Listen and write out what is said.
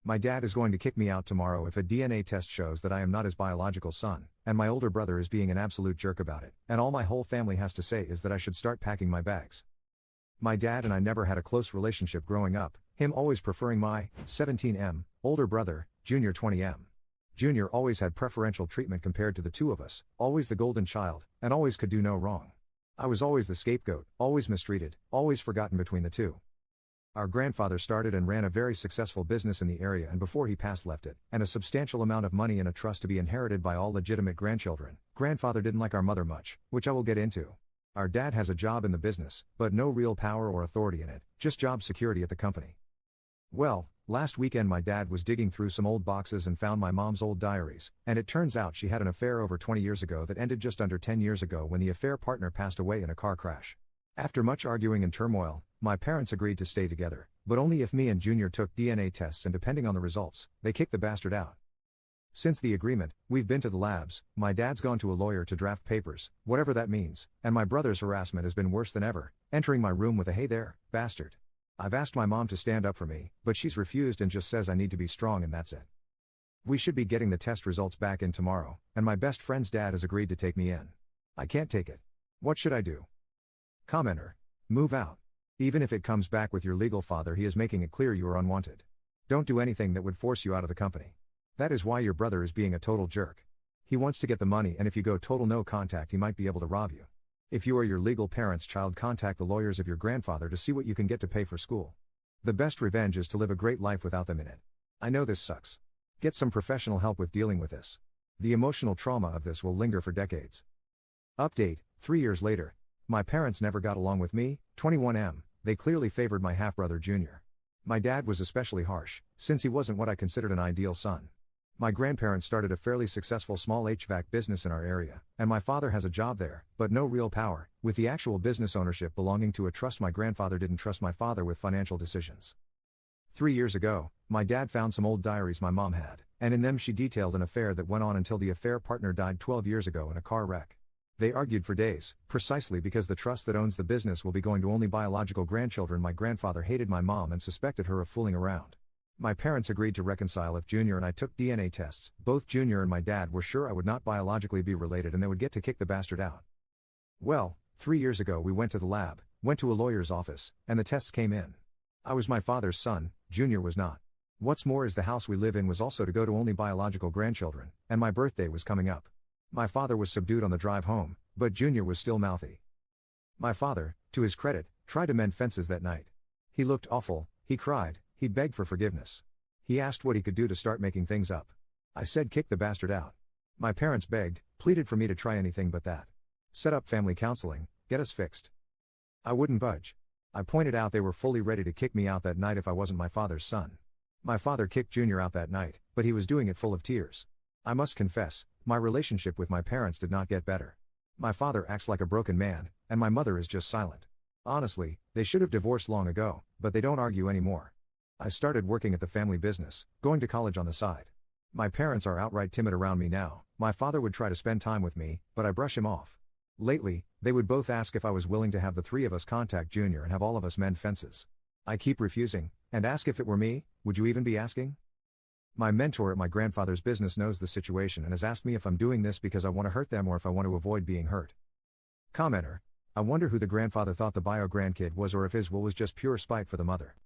My dad is going to kick me out tomorrow if a DNA test shows that I am not his biological son, and my older brother is being an absolute jerk about it, and all my whole family has to say is that I should start packing my bags. My dad and I never had a close relationship growing up, him always preferring my 17M older brother, Junior 20M. Junior always had preferential treatment compared to the two of us, always the golden child, and always could do no wrong. I was always the scapegoat, always mistreated, always forgotten between the two. Our grandfather started and ran a very successful business in the area, and before he passed left it, and a substantial amount of money in a trust to be inherited by all legitimate grandchildren. Grandfather didn't like our mother much, which I will get into. Our dad has a job in the business, but no real power or authority in it, just job security at the company. Well, last weekend my dad was digging through some old boxes and found my mom's old diaries, and it turns out she had an affair over 20 years ago that ended just under 10 years ago when the affair partner passed away in a car crash. After much arguing and turmoil, my parents agreed to stay together, but only if me and Junior took DNA tests, and depending on the results, they kicked the bastard out. Since the agreement, we've been to the labs, my dad's gone to a lawyer to draft papers, whatever that means, and my brother's harassment has been worse than ever, entering my room with a "Hey there, bastard." I've asked my mom to stand up for me, but she's refused and just says I need to be strong and that's it. We should be getting the test results back in tomorrow, and my best friend's dad has agreed to take me in. I can't take it. What should I do? Commenter. Move out. Even if it comes back with your legal father, he is making it clear you are unwanted. Don't do anything that would force you out of the company. That is why your brother is being a total jerk. He wants to get the money, and if you go total no contact, he might be able to rob you. If you are your legal parent's child, contact the lawyers of your grandfather to see what you can get to pay for school. The best revenge is to live a great life without them in it. I know this sucks. Get some professional help with dealing with this. The emotional trauma of this will linger for decades. Update, 3 years later. My parents never got along with me, 21M, they clearly favored my half-brother Junior. My dad was especially harsh, since he wasn't what I considered an ideal son. My grandparents started a fairly successful small HVAC business in our area, and my father has a job there, but no real power, with the actual business ownership belonging to a trust. My grandfather didn't trust my father with financial decisions. 3 years ago, my dad found some old diaries my mom had, and in them she detailed an affair that went on until the affair partner died 12 years ago in a car wreck. They argued for days, precisely because the trust that owns the business will be going to only biological grandchildren. My grandfather hated my mom and suspected her of fooling around. My parents agreed to reconcile if Junior and I took DNA tests. Both Junior and my dad were sure I would not biologically be related and they would get to kick the bastard out. Well, 3 years ago we went to the lab, went to a lawyer's office, and the tests came in. I was my father's son, Junior was not. What's more is the house we live in was also to go to only biological grandchildren, and my birthday was coming up. My father was subdued on the drive home, but Junior was still mouthy. My father, to his credit, tried to mend fences that night. He looked awful, he cried, he begged for forgiveness. He asked what he could do to start making things up. I said kick the bastard out. My parents begged, pleaded for me to try anything but that. Set up family counseling, get us fixed. I wouldn't budge. I pointed out they were fully ready to kick me out that night if I wasn't my father's son. My father kicked Junior out that night, but he was doing it full of tears. I must confess, my relationship with my parents did not get better. My father acts like a broken man, and my mother is just silent. Honestly, they should have divorced long ago, but they don't argue anymore. I started working at the family business, going to college on the side. My parents are outright timid around me now. My father would try to spend time with me, but I brush him off. Lately, they would both ask if I was willing to have the three of us contact Junior and have all of us mend fences. I keep refusing, and ask if it were me, would you even be asking? My mentor at my grandfather's business knows the situation and has asked me if I'm doing this because I want to hurt them or if I want to avoid being hurt. Commenter. I wonder who the grandfather thought the bio-grandkid was, or if his will was just pure spite for the mother.